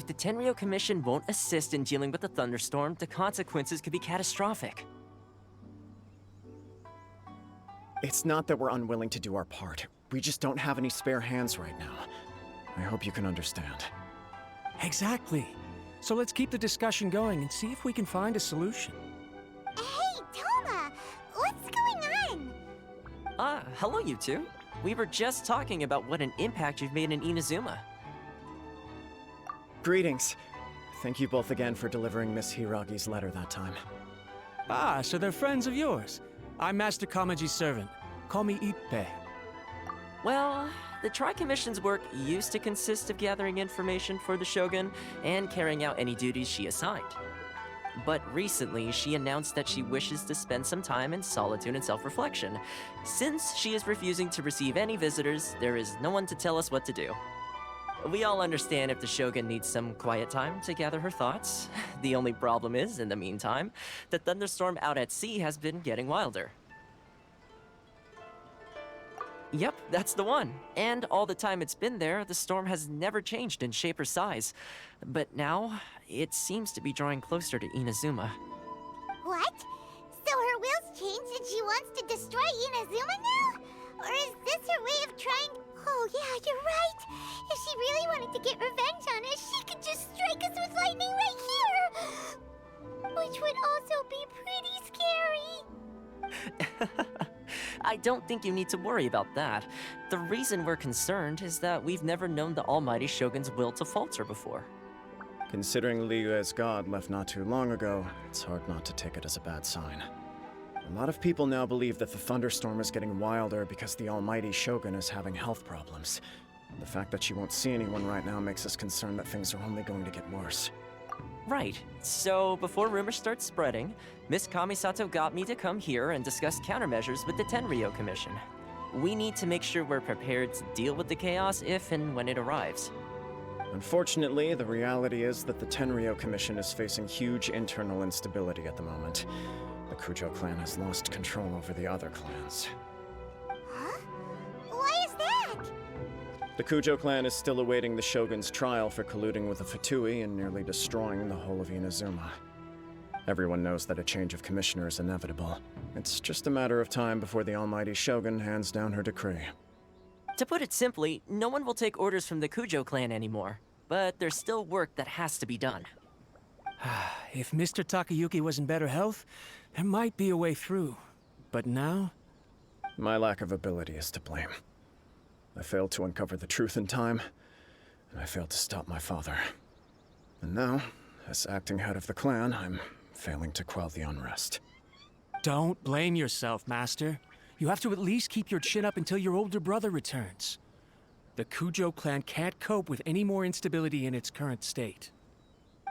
If the Tenryo Commission won't assist in dealing with the thunderstorm, the consequences could be catastrophic. It's not that we're unwilling to do our part. We just don't have any spare hands right now. I hope you can understand. Exactly. So let's keep the discussion going and see if we can find a solution. Hey, Toma! What's going on? Hello you two. We were just talking about what an impact you've made in Inazuma. Greetings. Thank you both again for delivering Miss Hiragi's letter that time. Ah, so they're friends of yours. I'm Master Kamaji's servant. Call me Ippei. Well, the Tri-Commission's work used to consist of gathering information for the Shogun and carrying out any duties she assigned. But recently, she announced that she wishes to spend some time in solitude and self-reflection. Since she is refusing to receive any visitors, there is no one to tell us what to do. We all understand if the Shogun needs some quiet time to gather her thoughts. The only problem is, in the meantime, the thunderstorm out at sea has been getting wilder. Yep, that's the one. And all the time it's been there, the storm has never changed in shape or size. But now, it seems to be drawing closer to Inazuma. What? So her will's changed and she wants to destroy Inazuma now? Or is this her way of trying... Oh yeah, you're right! If she really wanted to get revenge on us, she could just strike us with lightning right here! Which would also be pretty scary! I don't think you need to worry about that. The reason we're concerned is that we've never known the Almighty Shogun's will to falter before. Considering Liyue's god left not too long ago, it's hard not to take it as a bad sign. A lot of people now believe that the thunderstorm is getting wilder because the Almighty Shogun is having health problems. The fact that she won't see anyone right now makes us concerned that things are only going to get worse. Right. So, before rumors start spreading, Miss Kamisato got me to come here and discuss countermeasures with the Tenryo Commission. We need to make sure we're prepared to deal with the chaos if and when it arrives. Unfortunately, the reality is that the Tenryo Commission is facing huge internal instability at the moment. The Kujo clan has lost control over the other clans. Huh? Why is that? The Kujo clan is still awaiting the Shogun's trial for colluding with the Fatui and nearly destroying the whole of Inazuma. Everyone knows that a change of commissioner is inevitable. It's just a matter of time before the Almighty Shogun hands down her decree. To put it simply, no one will take orders from the Kujo clan anymore. But there's still work that has to be done. If Mr. Takayuki was in better health, there might be a way through. But now? My lack of ability is to blame. I failed to uncover the truth in time, and I failed to stop my father. And now, as acting head of the clan, I'm failing to quell the unrest. Don't blame yourself, Master. You have to at least keep your chin up until your older brother returns. The Kujo clan can't cope with any more instability in its current state.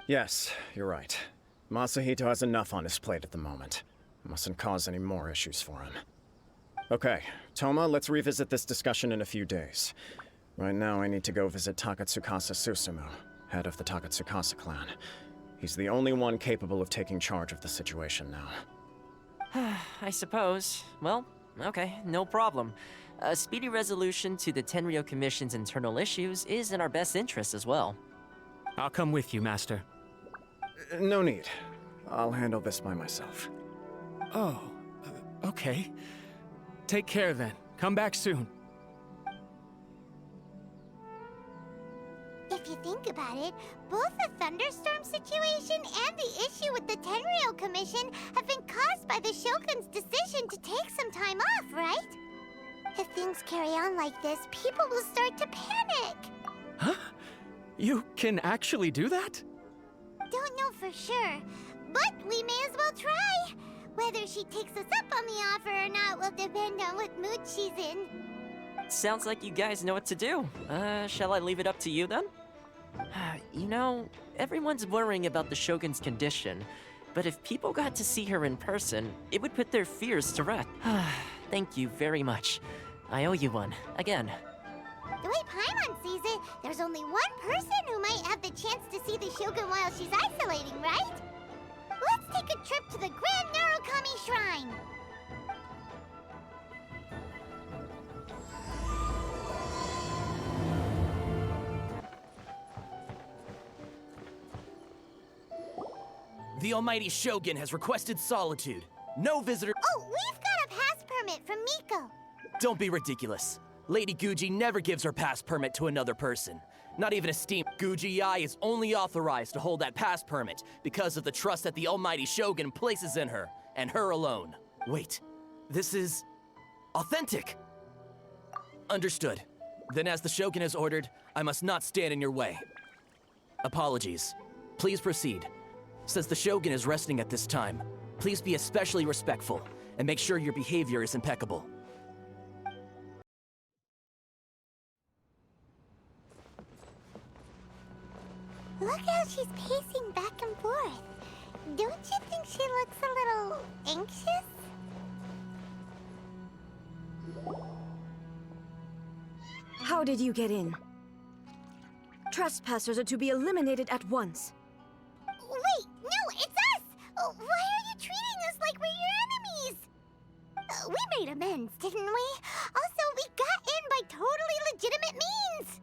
Yes, you're right. Masahito has enough on his plate at the moment. Mustn't cause any more issues for him. Okay, Toma, let's revisit this discussion in a few days. Right now, I need to go visit Takatsukasa Susumu, head of the Takatsukasa clan. He's the only one capable of taking charge of the situation now. I suppose. Well, okay, no problem. A speedy resolution to the Tenryo Commission's internal issues is in our best interest as well. I'll come with you, Master. No need. I'll handle this by myself. Oh, okay. Take care then. Come back soon. If you think about it, both the thunderstorm situation and the issue with the Tenryo Commission have been caused by the Shogun's decision to take some time off, right? If things carry on like this, people will start to panic. Huh? You can actually do that? Don't know for sure, but we may as well try. Whether she takes us up on the offer or not will depend on what mood she's in. Sounds like you guys know what to do. Shall I leave it up to you then? You know, everyone's worrying about the Shogun's condition, but if people got to see her in person, it would put their fears to rest. Thank you very much. I owe you one, again. The way Paimon sees it, there's only one person who might have the chance to see the Shogun while she's isolating, right? Let's take a trip to the Grand Narukami Shrine! The almighty Shogun has requested solitude. No visitor— Oh, we've got a pass permit from Miko. Don't be ridiculous. Lady Guji never gives her pass permit to another person. Not even esteemed. Guji-ai is only authorized to hold that pass permit because of the trust that the almighty Shogun places in her, and her alone. Wait, this is authentic. Understood. Then as the Shogun has ordered, I must not stand in your way. Apologies. Please proceed. Since the Shogun is resting at this time, please be especially respectful, and make sure your behavior is impeccable. Look how she's pacing back and forth. Don't you think she looks a little anxious? How did you get in? Trespassers are to be eliminated at once. Wait, no, it's us! Why are you treating us like we're your enemies? We made amends, didn't we? Also, we got in by totally legitimate means!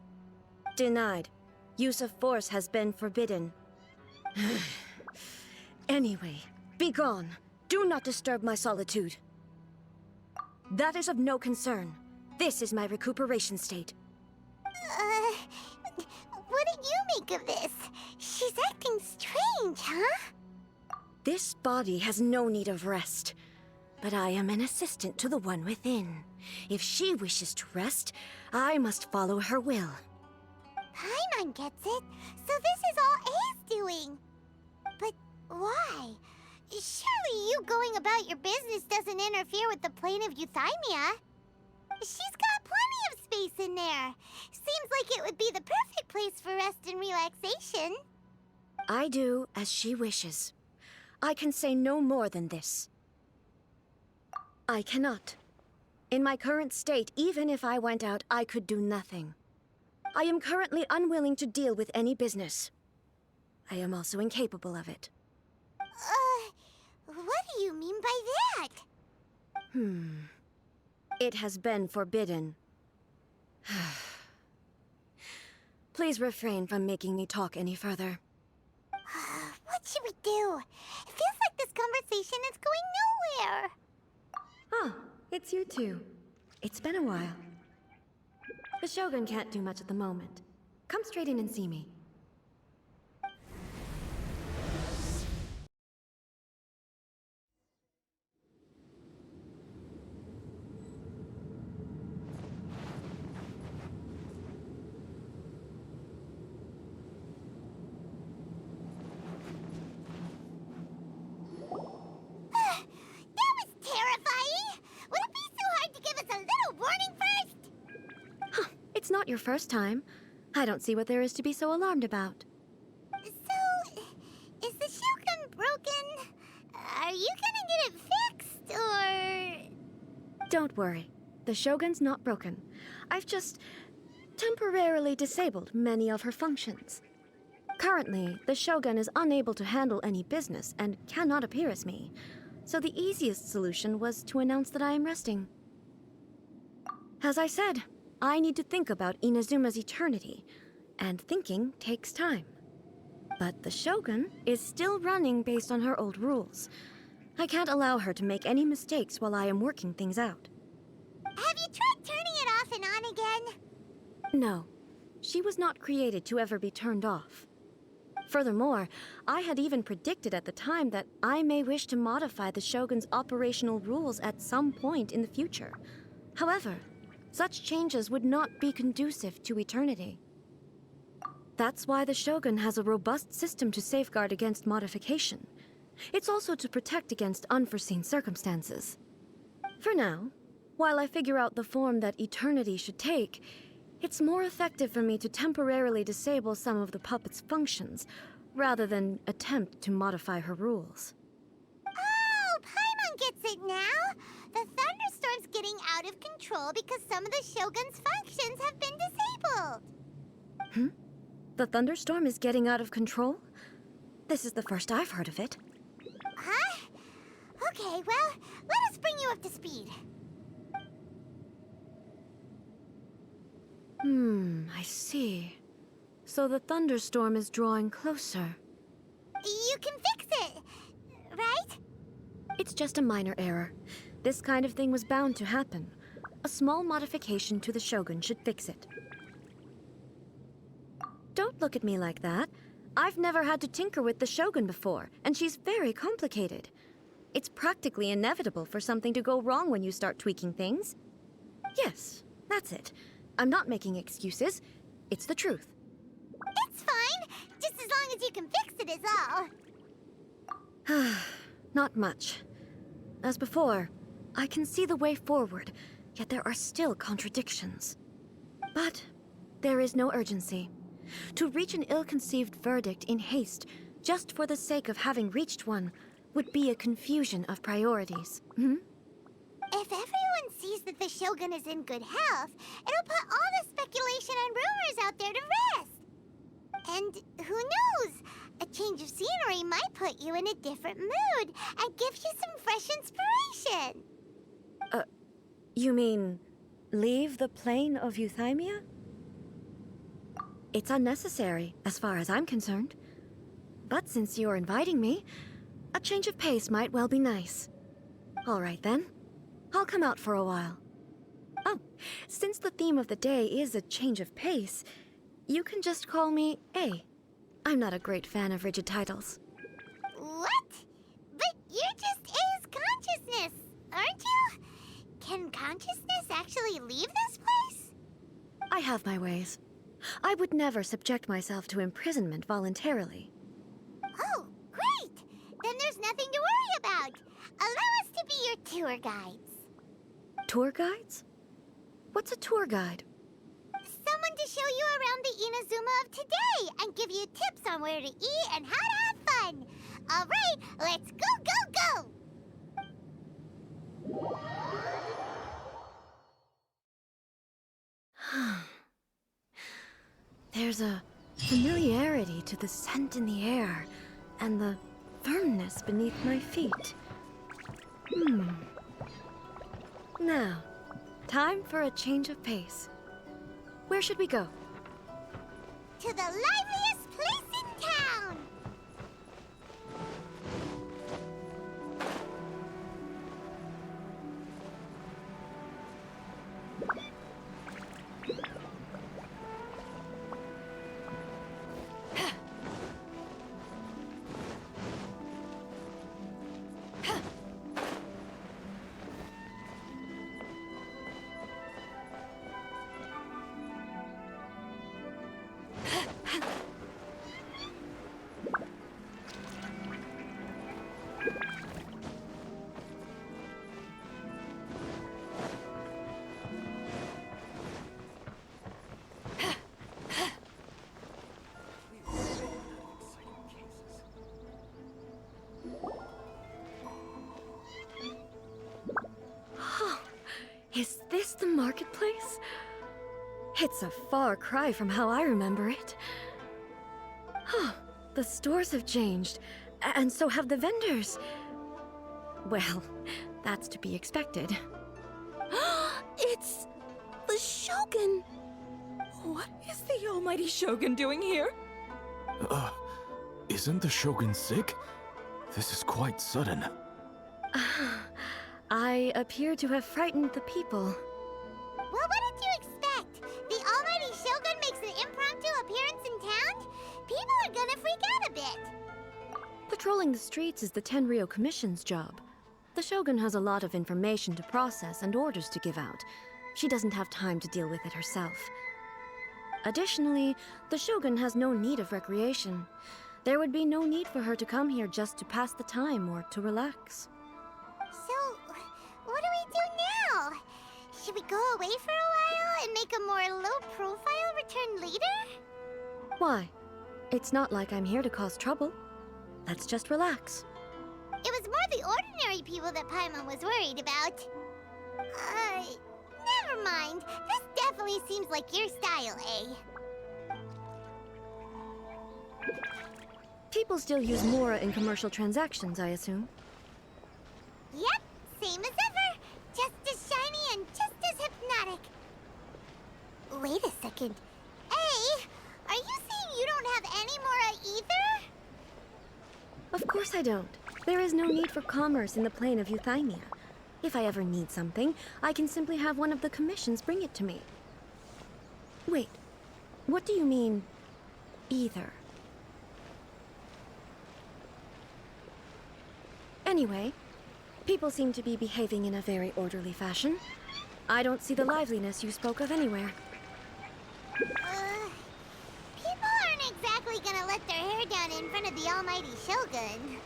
Denied. Use of force has been forbidden. Anyway, be gone. Do not disturb my solitude. That is of no concern. This is my recuperation state. What did you make of this? She's acting strange, huh? This body has no need of rest. But I am an assistant to the one within. If she wishes to rest, I must follow her will. Paimon gets it. So this is all A's doing. But why? Surely you going about your business doesn't interfere with the plane of euthymia. She's got plenty of space in there. Seems like it would be the perfect place for rest and relaxation. I do as she wishes. I can say no more than this. I cannot. In my current state, even if I went out, I could do nothing. I am currently unwilling to deal with any business. I am also incapable of it. What do you mean by that? It has been forbidden. Please refrain from making me talk any further. What should we do? It feels like this conversation is going nowhere. Ah, it's you two. It's been a while. The Shogun can't do much at the moment. Come straight in and see me. It's not your first time. I don't see what there is to be so alarmed about. So, is the Shogun broken? Are you gonna get it fixed, or...? Don't worry. The Shogun's not broken. I've just temporarily disabled many of her functions. Currently, the Shogun is unable to handle any business and cannot appear as me. So the easiest solution was to announce that I am resting. As I said, I need to think about Inazuma's eternity, and thinking takes time. But the Shogun is still running based on her old rules. I can't allow her to make any mistakes while I am working things out. Have you tried turning it off and on again? No. She was not created to ever be turned off. Furthermore, I had even predicted at the time that I may wish to modify the Shogun's operational rules at some point in the future. However, such changes would not be conducive to eternity. That's why the Shogun has a robust system to safeguard against modification. It's also to protect against unforeseen circumstances. For now, while I figure out the form that eternity should take, it's more effective for me to temporarily disable some of the puppet's functions, rather than attempt to modify her rules. Oh, Paimon gets it now! The thunderstorm's getting out of control because some of the Shogun's functions have been disabled. The thunderstorm is getting out of control? This is the first I've heard of it. Huh? Okay, well, let us bring you up to speed. I see. So the thunderstorm is drawing closer. You can fix it! just a minor error. This kind of thing was bound to happen. A small modification to the Shogun should fix it. Don't look at me like that. I've never had to tinker with the Shogun before, and she's very complicated. It's practically inevitable for something to go wrong when you start tweaking things. Yes, that's it. I'm not making excuses. It's the truth. It's fine, just as long as you can fix it is all. Not much. As before, I can see the way forward, yet there are still contradictions. But there is no urgency. To reach an ill-conceived verdict in haste, just for the sake of having reached one, would be a confusion of priorities. If everyone sees that the Shogun is in good health, it'll put all the speculation and rumors out there to rest. And who knows? A change of scenery might put you in a different mood and give you some fresh inspiration. You mean, leave the plane of euthymia? It's unnecessary, as far as I'm concerned. But since you're inviting me, a change of pace might well be nice. All right, then. I'll come out for a while. Oh, since the theme of the day is a change of pace, you can just call me A. I'm not a great fan of rigid titles. What? But you're just A's consciousness, aren't you? Can consciousness actually leave this place? I have my ways. I would never subject myself to imprisonment voluntarily. Oh, great! Then there's nothing to worry about. Allow us to be your tour guides. Tour guides? What's a tour guide? Someone to show you around the Inazuma of today and give you tips on where to eat and how to have fun. All right, let's go, go, go! There's a familiarity to the scent in the air and the firmness beneath my feet. Now, time for a change of pace. Where should we go? To the liveliest place in town! Is this the marketplace? It's a far cry from how I remember it. The stores have changed, and so have the vendors. Well, that's to be expected. It's the Shogun! What is the almighty Shogun doing here? Isn't the Shogun sick? This is quite sudden. I appear to have frightened the people. Well, what did you expect? The almighty Shogun makes an impromptu appearance in town? People are gonna freak out a bit. Patrolling the streets is the Tenryou Commission's job. The Shogun has a lot of information to process and orders to give out. She doesn't have time to deal with it herself. Additionally, the Shogun has no need of recreation. There would be no need for her to come here just to pass the time or to relax. So, what do we do now? Should we go away for a while and make a more low-profile return later? Why? It's not like I'm here to cause trouble. Let's just relax. It was more the ordinary people that Paimon was worried about. Never mind. This definitely seems like your style, eh? People still use Mora in commercial transactions, I assume. Yep, same as ever. Just as shiny and just as hypnotic. Wait a second. Hey, are you saying you don't have any Mora either? Of course I don't. There is no need for commerce in the plane of Euthymia. If I ever need something, I can simply have one of the commissions bring it to me. Wait, what do you mean, either? Anyway, people seem to be behaving in a very orderly fashion. I don't see the liveliness you spoke of anywhere. People aren't exactly gonna let their hair down in front of the almighty Shogun.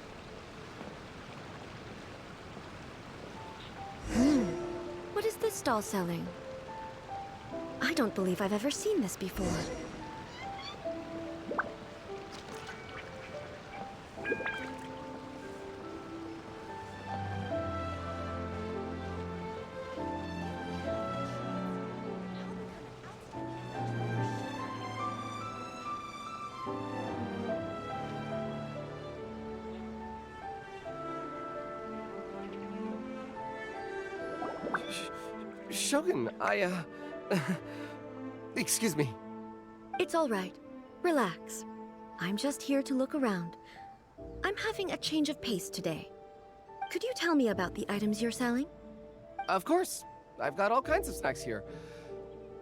What is this stall selling? I don't believe I've ever seen this before. Shogun, excuse me. It's all right. Relax. I'm just here to look around. I'm having a change of pace today. Could you tell me about the items you're selling? Of course. I've got all kinds of snacks here.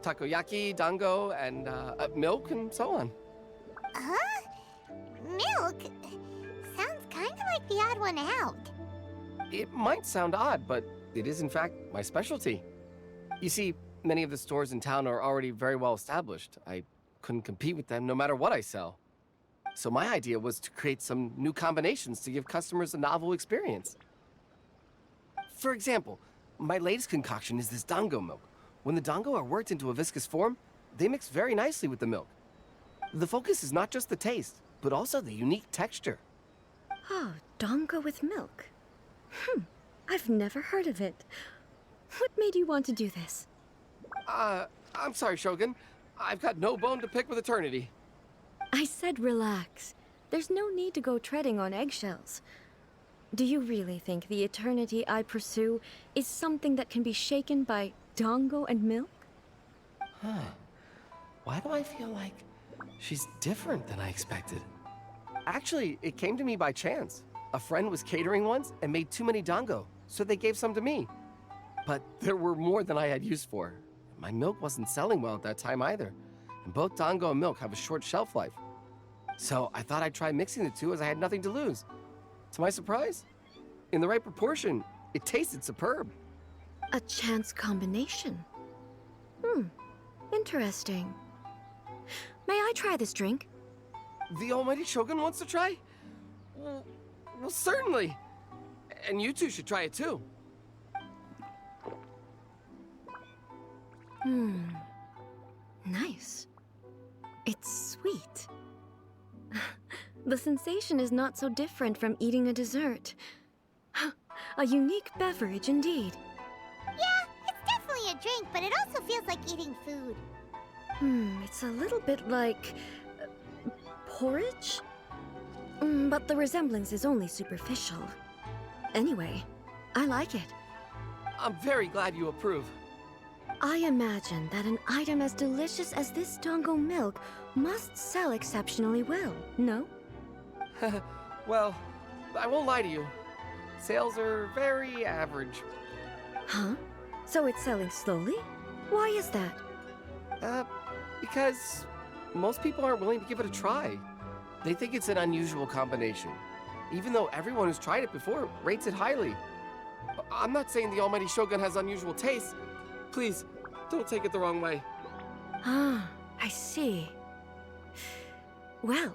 Takoyaki, dango, and milk, and so on. Huh? Milk? Sounds kind of like the odd one out. It might sound odd, but it is in fact my specialty. You see, many of the stores in town are already very well established. I couldn't compete with them no matter what I sell. So my idea was to create some new combinations to give customers a novel experience. For example, my latest concoction is this dango milk. When the dango are worked into a viscous form, they mix very nicely with the milk. The focus is not just the taste, but also the unique texture. Oh, dango with milk. I've never heard of it. What made you want to do this? I'm sorry, Shogun. I've got no bone to pick with eternity. I said relax. There's no need to go treading on eggshells. Do you really think the eternity I pursue is something that can be shaken by dango and milk? Why do I feel like she's different than I expected? Actually, it came to me by chance. A friend was catering once and made too many dango, so they gave some to me. But there were more than I had use for. My milk wasn't selling well at that time either. And both dango and milk have a short shelf life. So I thought I'd try mixing the two as I had nothing to lose. To my surprise, in the right proportion, it tasted superb. A chance combination. Interesting. May I try this drink? The almighty Shogun wants to try? Well, certainly. And you two should try it too. Nice. It's sweet. The sensation is not so different from eating a dessert. A unique beverage indeed. Yeah, it's definitely a drink, but it also feels like eating food. It's a little bit like porridge? But the resemblance is only superficial. Anyway, I like it. I'm very glad you approve. I imagine that an item as delicious as this dango milk must sell exceptionally well, no? Well, I won't lie to you. Sales are very average. Huh? So it's selling slowly? Why is that? Because most people aren't willing to give it a try. They think it's an unusual combination, even though everyone who's tried it before rates it highly. I'm not saying the almighty Shogun has unusual tastes. Please, don't take it the wrong way. Ah, I see. Well,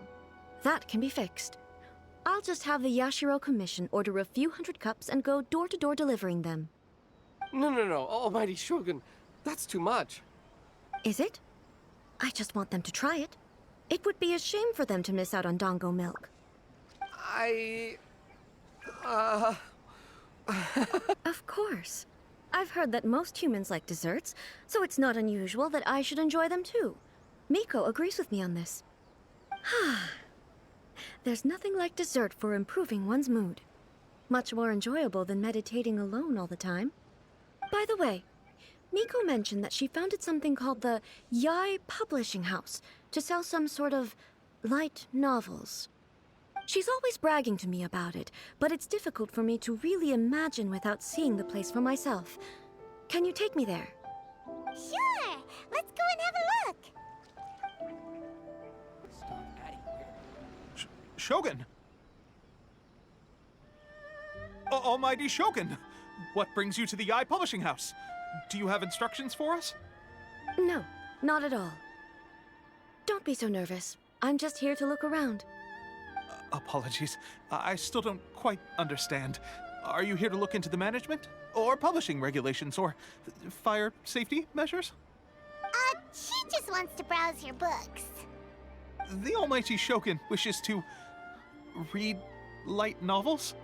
that can be fixed. I'll just have the Yashiro Commission order a few hundred cups and go door-to-door delivering them. No, almighty Shogun, that's too much. Is it? I just want them to try it. It would be a shame for them to miss out on dango milk. Of course. I've heard that most humans like desserts, so it's not unusual that I should enjoy them too. Miko agrees with me on this. There's nothing like dessert for improving one's mood. Much more enjoyable than meditating alone all the time. By the way, Miko mentioned that she founded something called the Yai Publishing House to sell some sort of light novels. She's always bragging to me about it, but it's difficult for me to really imagine without seeing the place for myself. Can you take me there? Sure! Let's go and have a look! Shogun! Almighty Shogun! What brings you to the Eye Publishing House? Do you have instructions for us? No, not at all. Don't be so nervous. I'm just here to look around. Apologies. I still don't quite understand. Are you here to look into the management? Or publishing regulations? Or fire safety measures? She just wants to browse your books. The Almighty Shogun wishes to read light novels?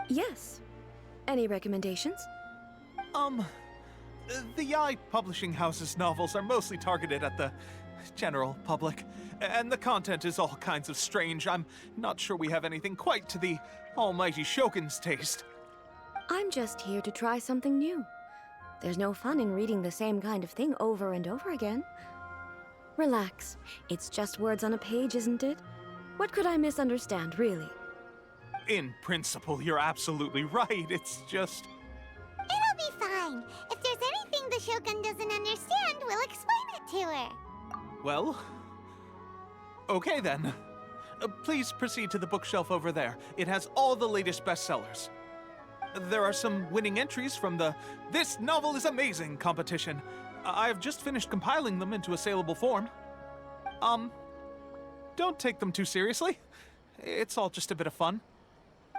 Yes. Any recommendations? The Eye Publishing House's novels are mostly targeted at the general public, and the content is all kinds of strange. I'm not sure we have anything quite to the Almighty Shogun's taste. I'm just here to try something new. There's no fun in reading the same kind of thing over and over again. Relax. It's just words on a page, isn't it? What could I misunderstand, really? In principle, you're absolutely right. It's just... It'll be fine. If there's anything the Shogun doesn't understand, we'll explain it to her. Well... okay then. Please proceed to the bookshelf over there. It has all the latest bestsellers. There are some winning entries from the This Novel is Amazing competition. I've just finished compiling them into a saleable form. Don't take them too seriously. It's all just a bit of fun.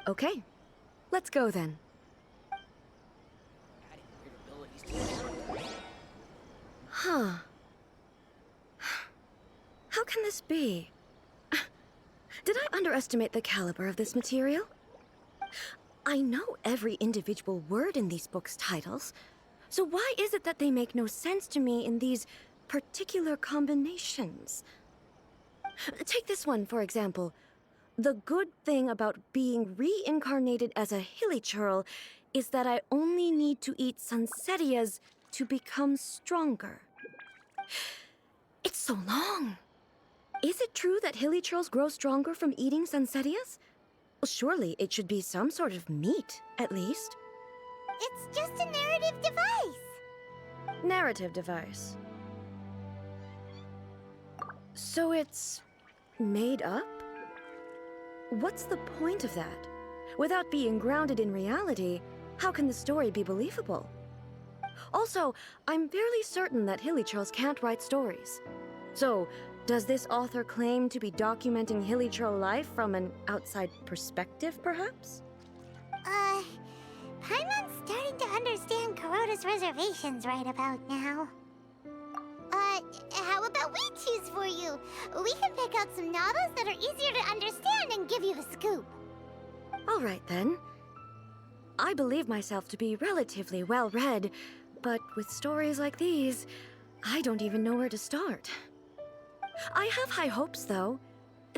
Okay. Let's go then. Huh. How can this be? Did I underestimate the caliber of this material? I know every individual word in these books' titles, so why is it that they make no sense to me in these particular combinations? Take this one, for example. The good thing about being reincarnated as a hilichurl is that I only need to eat sunsettias to become stronger. It's so long. Is it true that hilichurls grow stronger from eating sunsettias? Well, surely it should be some sort of meat, at least. It's just a narrative device. Narrative device. So it's made up? What's the point of that? Without being grounded in reality, how can the story be believable? Also, I'm fairly certain that hilichurls can't write stories. So, does this author claim to be documenting hilichurl life from an outside perspective, perhaps? Paimon's starting to understand Kuroda's reservations right about now. How about we choose for you? We can pick out some novels that are easier to understand and give you the scoop. All right, then. I believe myself to be relatively well-read, but with stories like these, I don't even know where to start. I have high hopes, though.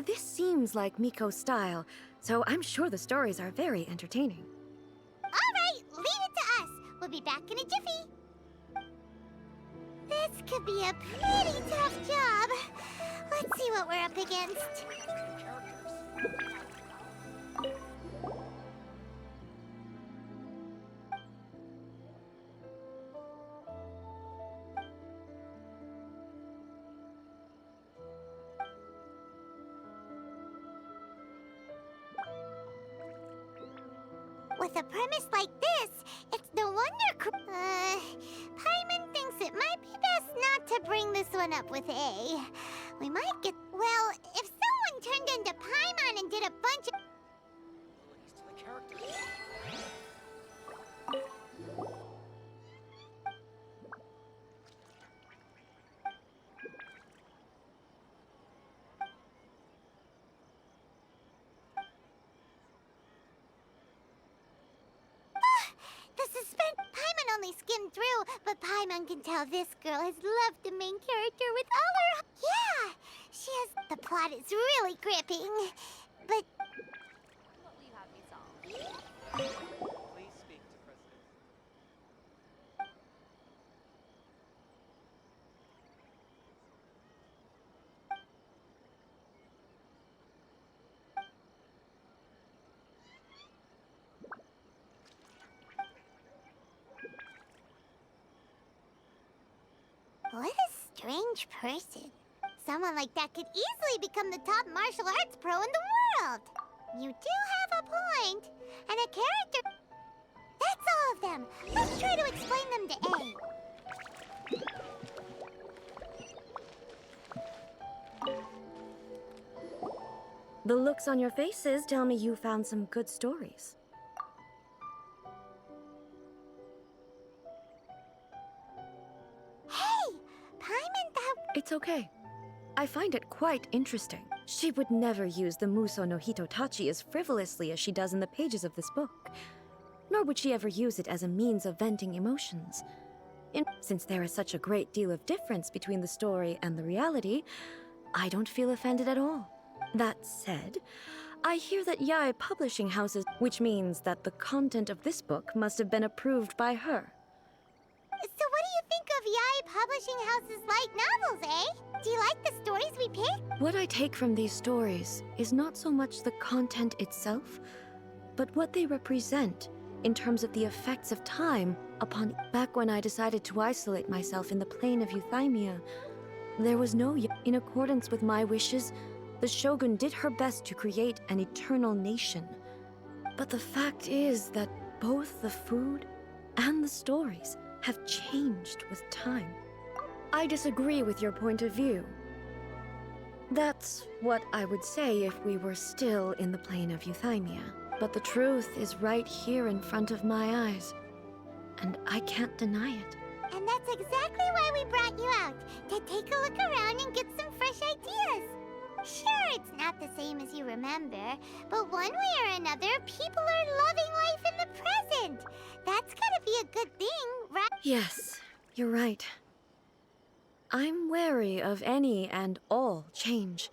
This seems like Miko's style, so I'm sure the stories are very entertaining. All right, leave it to us. We'll be back in a jiffy. This could be a pretty tough job. Let's see what we're up against. With a premise like this, it's no wonder Paimon thinks it might be best not to bring this one up with A. We might get... Well, if someone turned into Paimon and did a bunch of... The suspense... Paimon only skimmed through, but Paimon can tell this girl has loved the main character with all her... Yeah! She has... The plot is really gripping, but... What will you have me solve? Please speak to President. What a strange person. Someone like that could easily become the top martial arts pro in the world. You do have a point. And a character... That's all of them. Let's try to explain them to A. The looks on your faces tell me you found some good stories. Hey! Paimon, that... It's okay. I find it quite interesting. She would never use the Muso no Hitotachi as frivolously as she does in the pages of this book. Nor would she ever use it as a means of venting emotions. Since there is such a great deal of difference between the story and the reality, I don't feel offended at all. That said, I hear that Yae publishing houses, which means that the content of this book must have been approved by her. So what do you think of Yae publishing houses like novels, eh? Do you like the stories we pick? What I take from these stories is not so much the content itself, but what they represent in terms of the effects of time upon... Back when I decided to isolate myself in the plane of Euthymia, there was no... In accordance with my wishes, the Shogun did her best to create an eternal nation. But the fact is that both the food and the stories have changed with time. I disagree with your point of view. That's what I would say if we were still in the plane of Euthymia. But the truth is right here in front of my eyes, and I can't deny it. And that's exactly why we brought you out, to take a look around and get some fresh ideas. Sure, it's not the same as you remember, but one way or another, people are loving life in the present. That's gotta be a good thing, right? Yes, you're right. I'm wary of any and all change.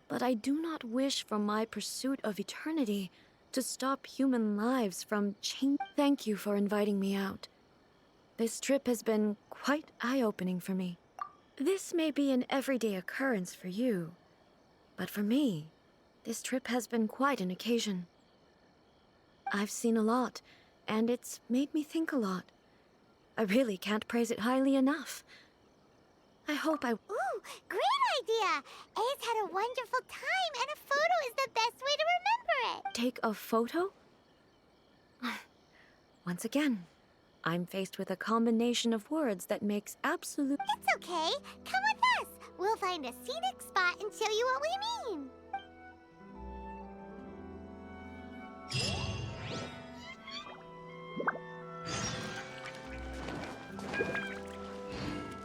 But I do not wish for my pursuit of eternity to stop human lives from change. Thank you for inviting me out. This trip has been quite eye-opening for me. This may be an everyday occurrence for you, but for me, this trip has been quite an occasion. I've seen a lot, and it's made me think a lot. I really can't praise it highly enough. I hope I... Ooh, great idea! A's had a wonderful time, and a photo is the best way to remember it. Take a photo? Once again, I'm faced with a combination of words that makes absolute... It's okay. Come with us. We'll find a scenic spot and show you what we mean.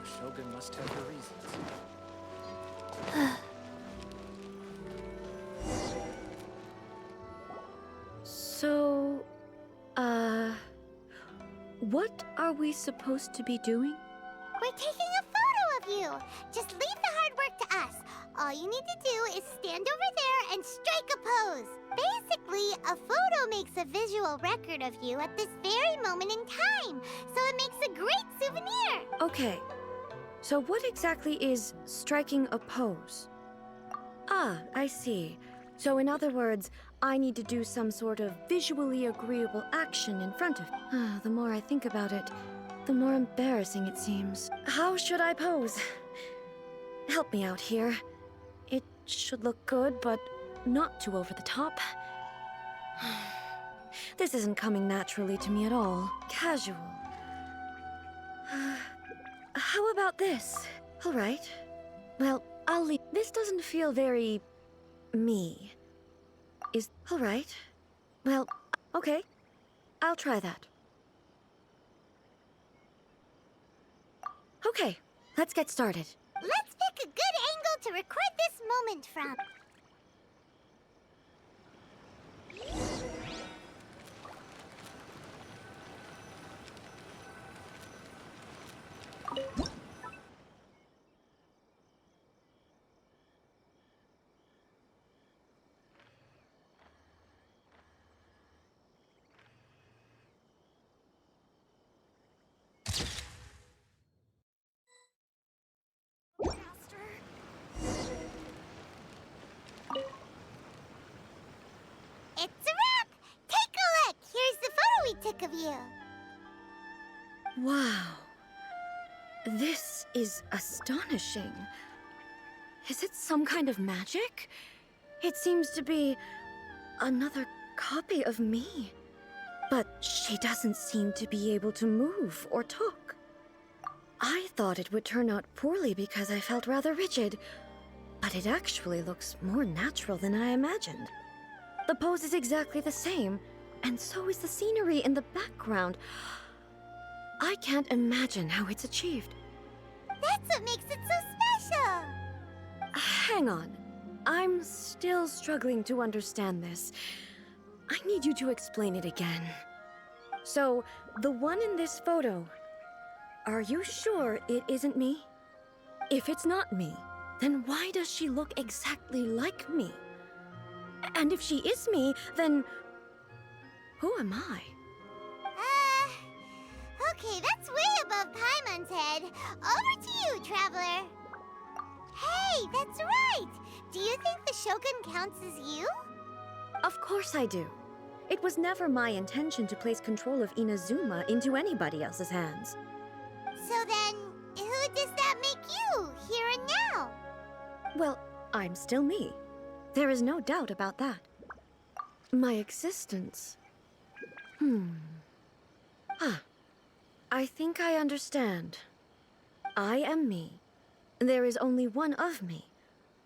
Shogun must have her reasons. So, what are we supposed to be doing? We're taking a photo of you. Just leave the hard work to us. All you need to do is stand over there and strike a pose. Basically, a photo makes a visual record of you at this very moment in time, so it makes a great souvenir. Okay, so what exactly is striking a pose? Ah, I see. So in other words, I need to do some sort of visually agreeable action in front of... The more I think about it, the more embarrassing it seems. How should I pose? Help me out here. It should look good, but not too over the top. This isn't coming naturally to me at all. Casual. How about this? All right. Well, I'll leave. This doesn't feel very... me. Is... all right. Well, okay. I'll try that. Okay, let's get started. Let's pick a good angle to record this moment from. It's a wrap! Take a look! Here's the photo we took of you. Wow. This is astonishing. Is it some kind of magic? It seems to be another copy of me. But she doesn't seem to be able to move or talk. I thought it would turn out poorly because I felt rather rigid, but it actually looks more natural than I imagined. The pose is exactly the same, and so is the scenery in the background. I can't imagine how it's achieved. That's what makes it so special! Hang on. I'm still struggling to understand this. I need you to explain it again. So, the one in this photo, are you sure it isn't me? If it's not me, then why does she look exactly like me? And if she is me, then who am I? Okay, that's way above Paimon's head. Over to you, Traveler. Hey, that's right! Do you think the Shogun counts as you? Of course I do. It was never my intention to place control of Inazuma into anybody else's hands. So then, who does that make you, here and now? Well, I'm still me. There is no doubt about that. My existence. I think I understand. I am me. There is only one of me,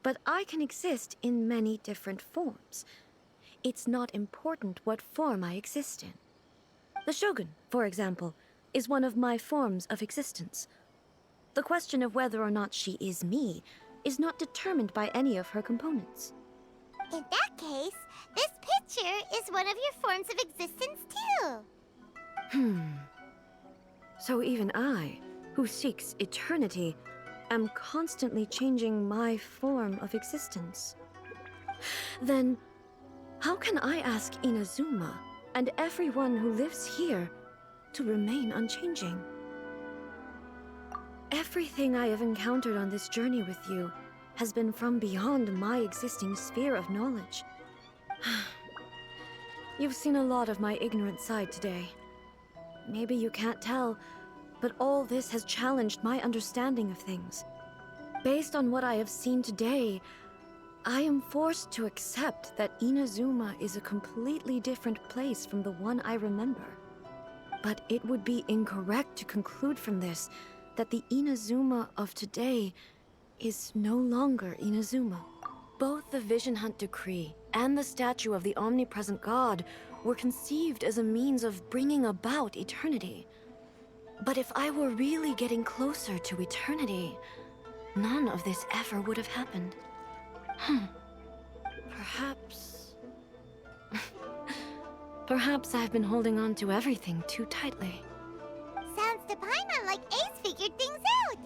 but I can exist in many different forms. It's not important what form I exist in. The Shogun, for example, is one of my forms of existence. The question of whether or not she is me is not determined by any of her components. In that case, this picture is one of your forms of existence too. So even I, who seeks eternity, am constantly changing my form of existence. Then, how can I ask Inazuma and everyone who lives here to remain unchanging? Everything I have encountered on this journey with you has been from beyond my existing sphere of knowledge. You've seen a lot of my ignorant side today. Maybe you can't tell, but all this has challenged my understanding of things. Based on what I have seen today, I am forced to accept that Inazuma is a completely different place from the one I remember. But it would be incorrect to conclude from this that the Inazuma of today is no longer Inazuma. Both the Vision Hunt Decree and the statue of the omnipresent god were conceived as a means of bringing about eternity. But if I were really getting closer to eternity, none of this ever would have happened. Perhaps... Perhaps I've been holding on to everything too tightly. Sounds to Paimon like Ace figured things out.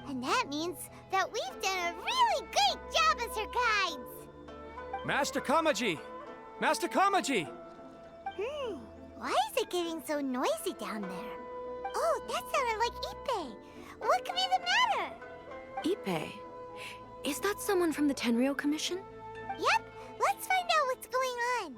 And that means that we've done a really great job as her guides. Master Kamaji! Master Kamaji! Why is it getting so noisy down there? Oh, that sounded like Ippei. What could be the matter? Ippei? Is that someone from the Tenryou Commission? Yep, let's find out what's going on.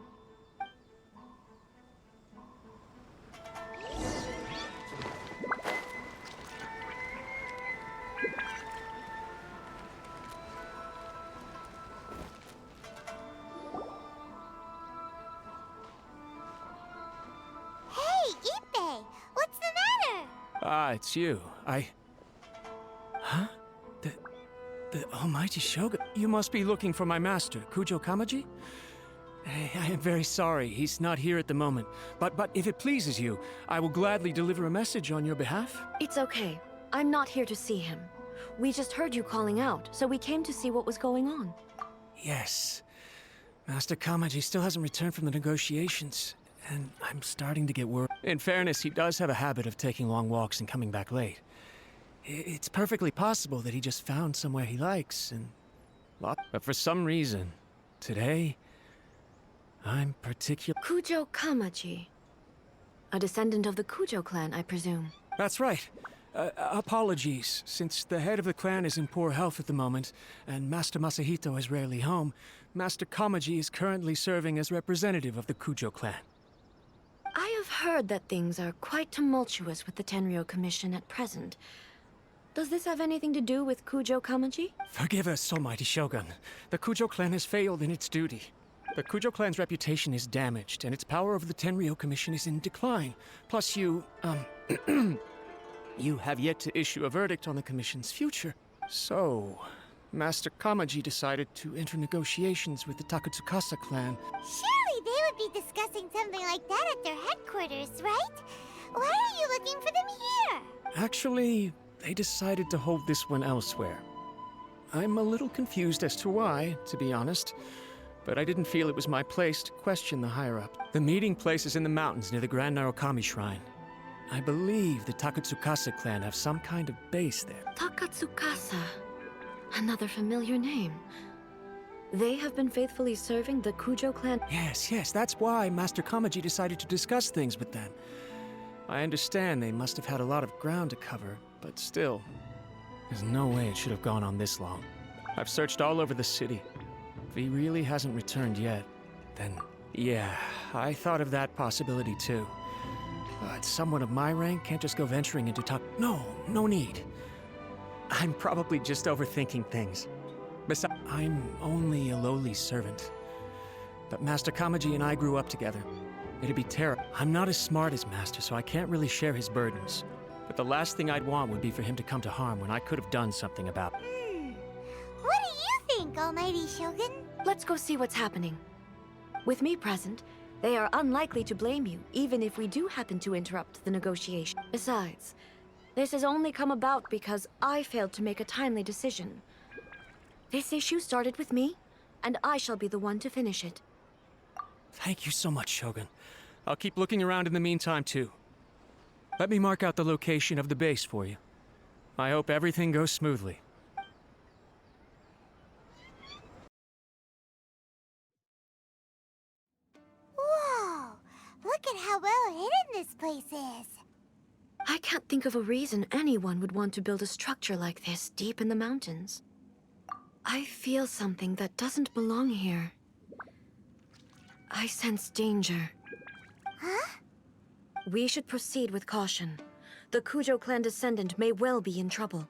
Hey, Ippei, what's the matter? Ah, it's you. Huh? The Almighty Shogun? You must be looking for my master, Kujo Kamaji? I am very sorry, he's not here at the moment. But if it pleases you, I will gladly deliver a message on your behalf. It's okay. I'm not here to see him. We just heard you calling out, so we came to see what was going on. Yes. Master Kamaji still hasn't returned from the negotiations, and I'm starting to get worried. In fairness, he does have a habit of taking long walks and coming back late. It's perfectly possible that he just found somewhere he likes, and... But for some reason, today, I'm particular... Kujo Kamaji. A descendant of the Kujo clan, I presume. That's right. Apologies, since the head of the clan is in poor health at the moment, and Master Masahito is rarely home, Master Kamaji is currently serving as representative of the Kujo clan. I have heard that things are quite tumultuous with the Tenryou Commission at present. Does this have anything to do with Kujo Kamaji? Forgive us, Almighty Shogun. The Kujo clan has failed in its duty. The Kujo clan's reputation is damaged, and its power over the Tenryou Commission is in decline. Plus you have yet to issue a verdict on the Commission's future. So, Master Kamaji decided to enter negotiations with the Takatsukasa clan. Surely they would be discussing something like that at their headquarters, right? Why are you looking for them here? Actually, they decided to hold this one elsewhere. I'm a little confused as to why, to be honest, but I didn't feel it was my place to question the higher-up. The meeting place is in the mountains near the Grand Narukami Shrine. I believe the Takatsukasa clan have some kind of base there. Takatsukasa. Another familiar name. They have been faithfully serving the Kujo clan. Yes, that's why Master Kamaji decided to discuss things with them. I understand they must have had a lot of ground to cover, but still, there's no way it should have gone on this long. I've searched all over the city. If he really hasn't returned yet, then yeah, I thought of that possibility too. But someone of my rank can't just go venturing into No need. I'm probably just overthinking things. Besides, I'm only a lowly servant. But Master Kamaji and I grew up together. It'd be terrible. I'm not as smart as Master, so I can't really share his burdens. But the last thing I'd want would be for him to come to harm when I could have done something about it. What do you think, Almighty Shogun? Let's go see what's happening. With me present, they are unlikely to blame you, even if we do happen to interrupt the negotiation. Besides, this has only come about because I failed to make a timely decision. This issue started with me, and I shall be the one to finish it. Thank you so much, Shogun. I'll keep looking around in the meantime, too. Let me mark out the location of the base for you. I hope everything goes smoothly. Whoa! Look at how well hidden this place is. I can't think of a reason anyone would want to build a structure like this deep in the mountains. I feel something that doesn't belong here. I sense danger. Huh? We should proceed with caution. The Kujo clan descendant may well be in trouble.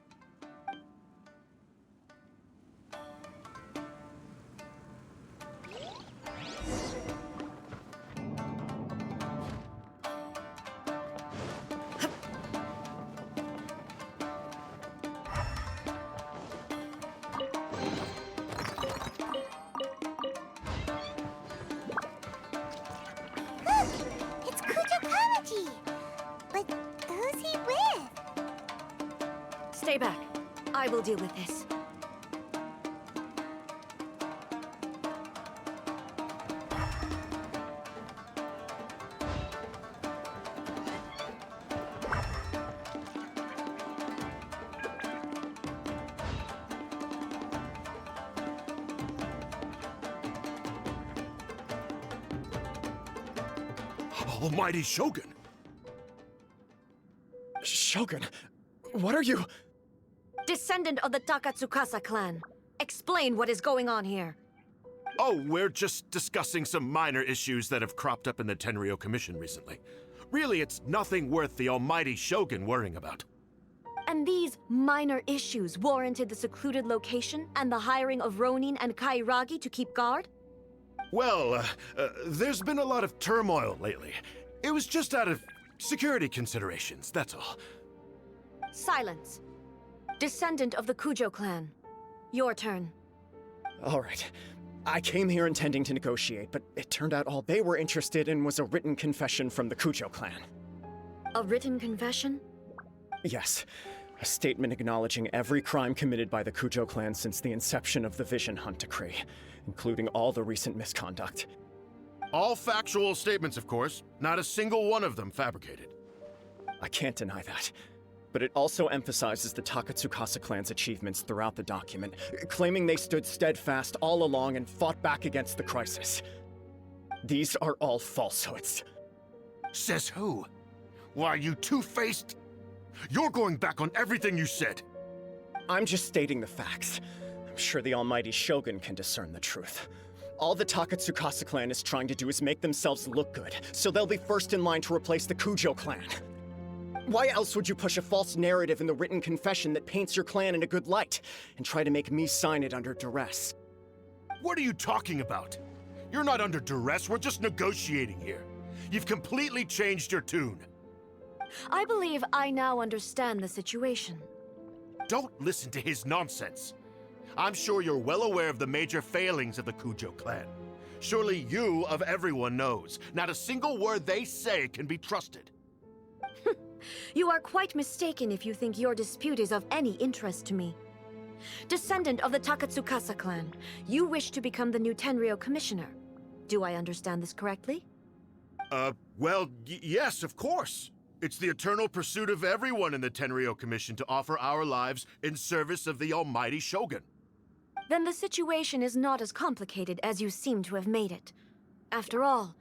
It's Kujo Kamaji! But who's he with? Stay back. I will deal with this. Almighty Shogun! Shogun, what are you? Descendant of the Takatsukasa clan. Explain what is going on here. Oh, we're just discussing some minor issues that have cropped up in the Tenryou Commission recently. Really, it's nothing worth the Almighty Shogun worrying about. And these minor issues warranted the secluded location and the hiring of Ronin and Kairagi to keep guard? Well, there's been a lot of turmoil lately. It was just out of security considerations, that's all. Silence. Descendant of the Kujo clan. Your turn. All right. I came here intending to negotiate, but it turned out all they were interested in was a written confession from the Kujo clan. A written confession? Yes. A statement acknowledging every crime committed by the Kujo clan since the inception of the Vision Hunt Decree, including all the recent misconduct. All factual statements, of course. Not a single one of them fabricated. I can't deny that. But it also emphasizes the Takatsukasa clan's achievements throughout the document, claiming they stood steadfast all along and fought back against the crisis. These are all falsehoods. Says who? Why, you two-faced... You're going back on everything you said. I'm just stating the facts. I'm sure the Almighty Shogun can discern the truth. All the Takatsukasa clan is trying to do is make themselves look good, so they'll be first in line to replace the Kujo clan. Why else would you push a false narrative in the written confession that paints your clan in a good light, and try to make me sign it under duress? What are you talking about? You're not under duress, we're just negotiating here. You've completely changed your tune. I believe I now understand the situation. Don't listen to his nonsense. I'm sure you're well aware of the major failings of the Kujo clan. Surely you, of everyone, knows. Not a single word they say can be trusted. You are quite mistaken if you think your dispute is of any interest to me. Descendant of the Takatsukasa clan, you wish to become the new Tenryou commissioner. Do I understand this correctly? Well, yes, of course. It's the eternal pursuit of everyone in the Tenryou Commission to offer our lives in service of the almighty Shogun. Then the situation is not as complicated as you seem to have made it. After all,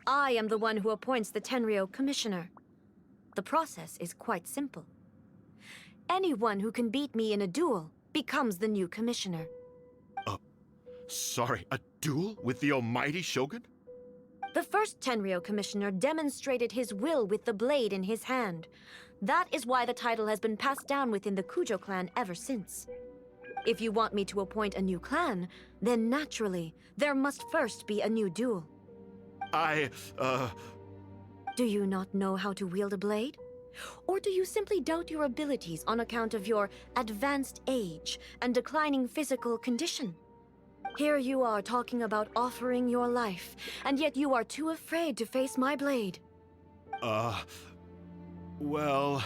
I am the one who appoints the Tenryou commissioner. The process is quite simple. Anyone who can beat me in a duel becomes the new commissioner. Sorry, a duel with the almighty Shogun? The first Tenryou commissioner demonstrated his will with the blade in his hand. That is why the title has been passed down within the Kujo clan ever since. If you want me to appoint a new clan, then naturally, there must first be a new duel. Do you not know how to wield a blade? Or do you simply doubt your abilities on account of your advanced age and declining physical condition? Here you are talking about offering your life, and yet you are too afraid to face my blade. Well,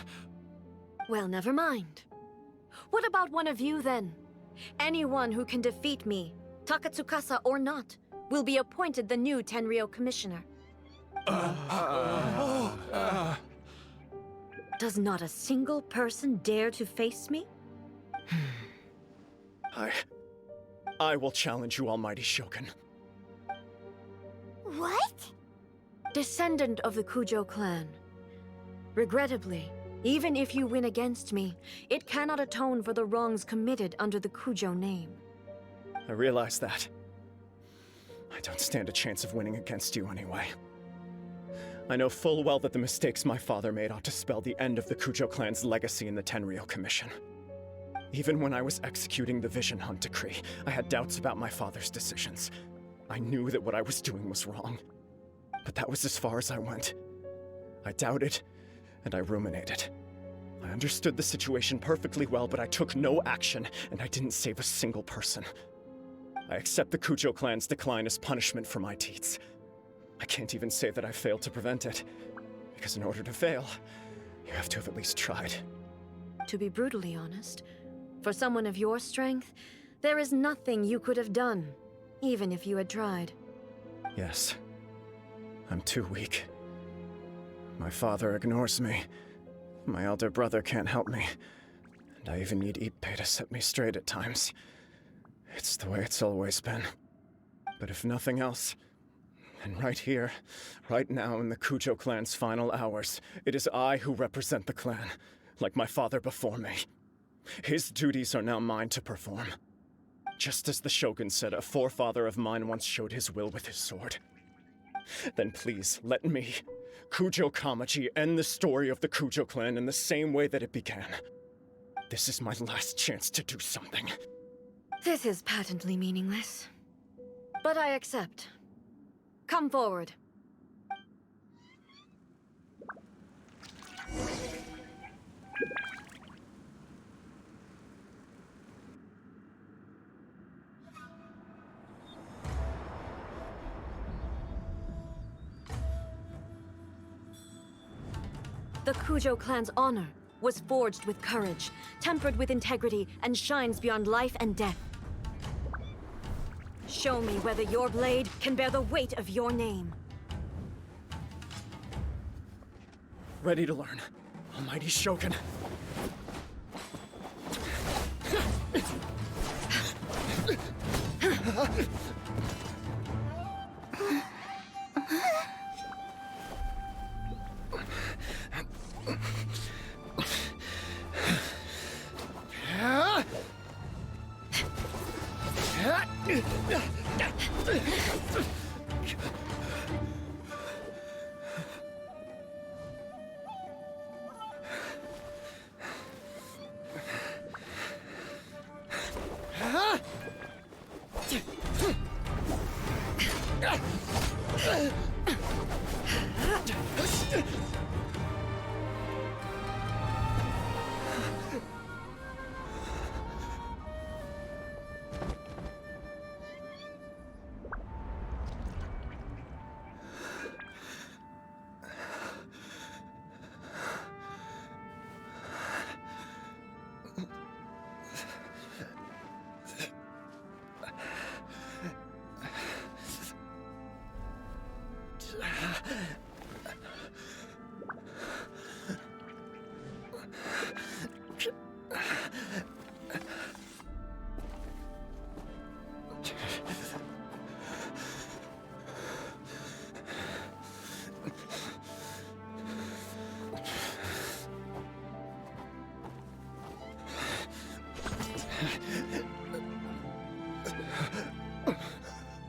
never mind. What about one of you, then? Anyone who can defeat me, Takatsukasa or not, will be appointed the new Tenryou commissioner. Does not a single person dare to face me? I will challenge you, almighty Shogun. What? Descendant of the Kujo clan. Regrettably, even if you win against me, it cannot atone for the wrongs committed under the Kujo name. I realize that. I don't stand a chance of winning against you anyway. I know full well that the mistakes my father made ought to spell the end of the Kujo clan's legacy in the Tenryou Commission. Even when I was executing the Vision Hunt decree, I had doubts about my father's decisions. I knew that what I was doing was wrong. But that was as far as I went. I doubted, and I ruminated. I understood the situation perfectly well, but I took no action, and I didn't save a single person. I accept the Kujo clan's decline as punishment for my deeds. I can't even say that I failed to prevent it, because in order to fail, you have to have at least tried. To be brutally honest, for someone of your strength, there is nothing you could have done, even if you had tried. Yes. I'm too weak. My father ignores me. My elder brother can't help me. And I even need Ippei to set me straight at times. It's the way it's always been. But if nothing else, then right here, right now in the Kujo clan's final hours, it is I who represent the clan, like my father before me. His duties are now mine to perform. Just as the Shogun said, a forefather of mine once showed his will with his sword. Then please, let me, Kujo Kamaji, end the story of the Kujo clan in the same way that it began. This is my last chance to do something. This is patently meaningless. But I accept. Come forward. The Kujo clan's honor was forged with courage, tempered with integrity, and shines beyond life and death. Show me whether your blade can bear the weight of your name. Ready to learn, almighty Shogun.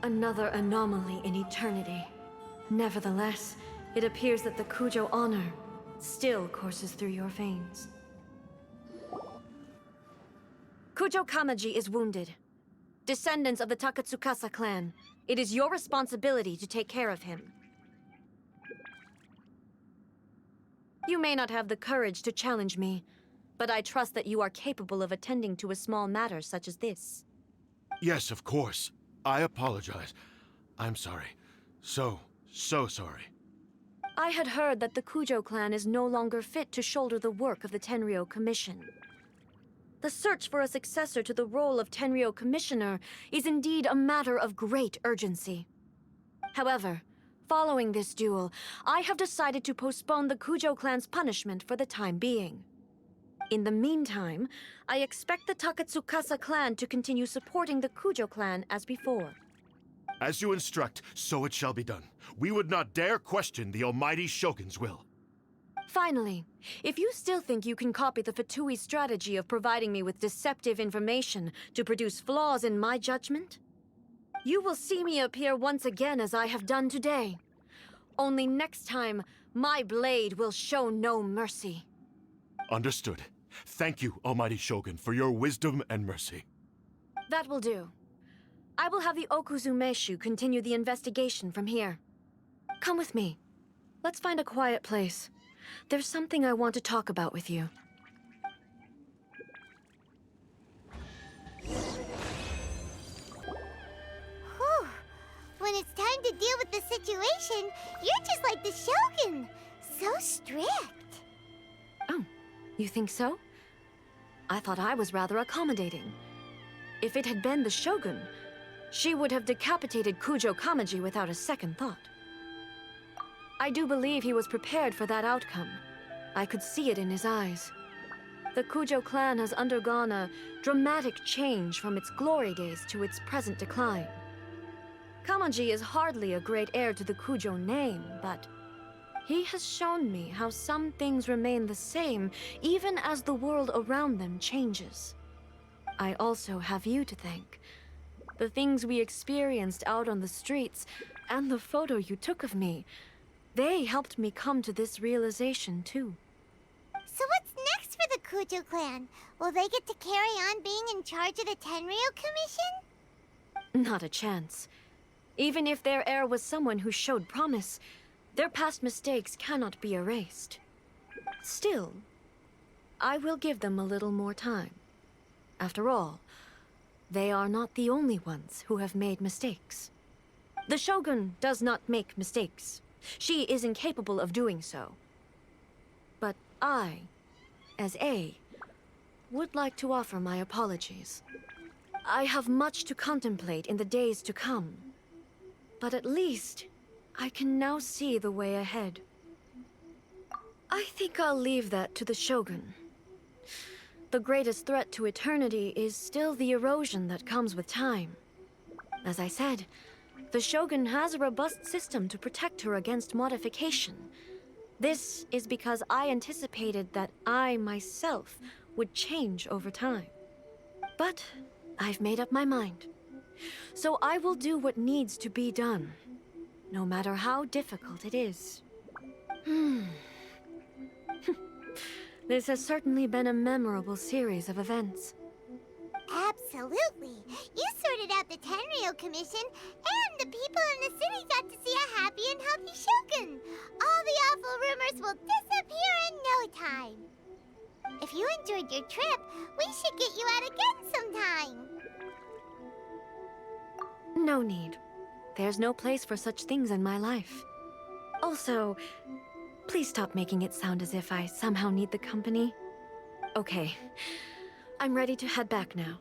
Another anomaly in eternity. Nevertheless, it appears that the Kujo honor still courses through your veins. Kujo Kamaji is wounded. Descendants of the Takatsukasa clan, it is your responsibility to take care of him. You may not have the courage to challenge me, but I trust that you are capable of attending to a small matter such as this. Yes, of course. I apologize. I'm sorry. So sorry. I had heard that the Kujo clan is no longer fit to shoulder the work of the Tenryou Commission. The search for a successor to the role of Tenryou Commissioner is indeed a matter of great urgency. However, following this duel, I have decided to postpone the Kujo clan's punishment for the time being. In the meantime, I expect the Takatsukasa clan to continue supporting the Kujo clan as before. As you instruct, so it shall be done. We would not dare question the almighty Shogun's will. Finally, if you still think you can copy the Fatui's strategy of providing me with deceptive information to produce flaws in my judgment, you will see me appear once again as I have done today. Only next time, my blade will show no mercy. Understood. Thank you, almighty Shogun, for your wisdom and mercy. That will do. I will have the Okuzumeshu continue the investigation from here. Come with me. Let's find a quiet place. There's something I want to talk about with you. Whew. When it's time to deal with the situation, you're just like the Shogun. So strict. Oh, you think so? I thought I was rather accommodating. If it had been the Shogun, she would have decapitated Kujo Kamaji without a second thought. I do believe he was prepared for that outcome. I could see it in his eyes. The Kujo clan has undergone a dramatic change from its glory days to its present decline. Kamaji is hardly a great heir to the Kujo name, but he has shown me how some things remain the same even as the world around them changes. I also have you to thank. The things we experienced out on the streets and the photo you took of me, they helped me come to this realization too. So what's next for the Kujo clan? Will they get to carry on being in charge of the Tenryou Commission? Not a chance. Even if their heir was someone who showed promise, their past mistakes cannot be erased. Still, I will give them a little more time. After all, they are not the only ones who have made mistakes. The Shogun does not make mistakes. She is incapable of doing so. But I, as A, would like to offer my apologies. I have much to contemplate in the days to come, but at least I can now see the way ahead. I think I'll leave that to the Shogun. The greatest threat to eternity is still the erosion that comes with time. As I said, the Shogun has a robust system to protect her against modification. This is because I anticipated that I myself would change over time. But I've made up my mind. So I will do what needs to be done, no matter how difficult it is. This has certainly been a memorable series of events. Absolutely. You sorted out the Tenryo Commission, and the people in the city got to see a happy and healthy Shogun. All the awful rumors will disappear in no time. If you enjoyed your trip, we should get you out again sometime. No need. There's no place for such things in my life. Also, please stop making it sound as if I somehow need the company. Okay, I'm ready to head back now.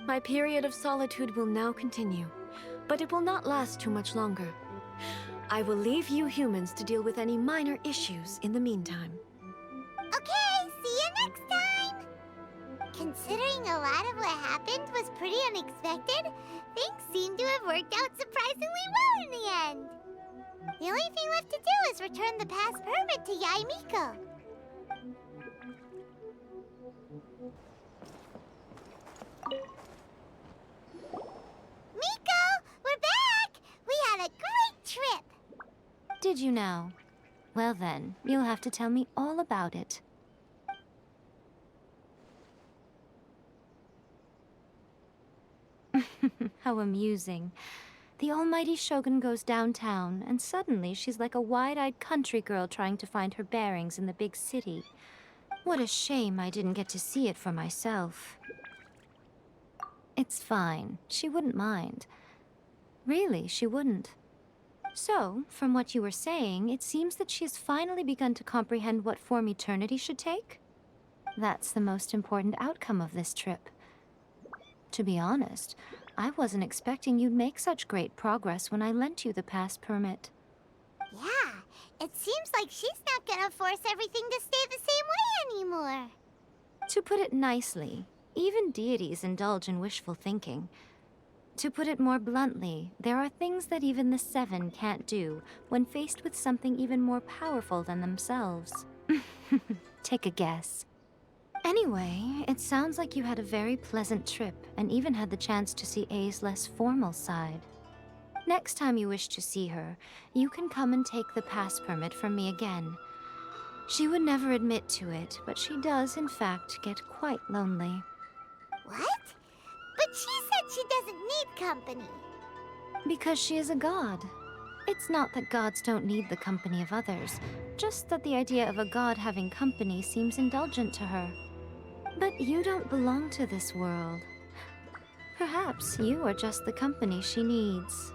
My period of solitude will now continue, but it will not last too much longer. I will leave you humans to deal with any minor issues in the meantime. Okay, see you next time! Considering a lot of what happened was pretty unexpected, things seem to have worked out surprisingly well in the end. The only thing left to do is return the pass permit to Yae Miko. Miko, we're back! We had a great trip! Did you now? Well then, you'll have to tell me all about it. How amusing. The almighty Shogun goes downtown, and suddenly she's like a wide-eyed country girl trying to find her bearings in the big city. What a shame I didn't get to see it for myself. It's fine. She wouldn't mind. Really, she wouldn't. So, from what you were saying, it seems that she has finally begun to comprehend what form eternity should take? That's the most important outcome of this trip. To be honest, I wasn't expecting you'd make such great progress when I lent you the pass permit. Yeah, it seems like she's not gonna force everything to stay the same way anymore. To put it nicely, even deities indulge in wishful thinking. To put it more bluntly, there are things that even the Seven can't do when faced with something even more powerful than themselves. Take a guess. Anyway, it sounds like you had a very pleasant trip and even had the chance to see A's less formal side. Next time you wish to see her, you can come and take the pass permit from me again. She would never admit to it, but she does, in fact, get quite lonely. What? But she said she doesn't need company. Because she is a god. It's not that gods don't need the company of others, just that the idea of a god having company seems indulgent to her. But you don't belong to this world. Perhaps you are just the company she needs.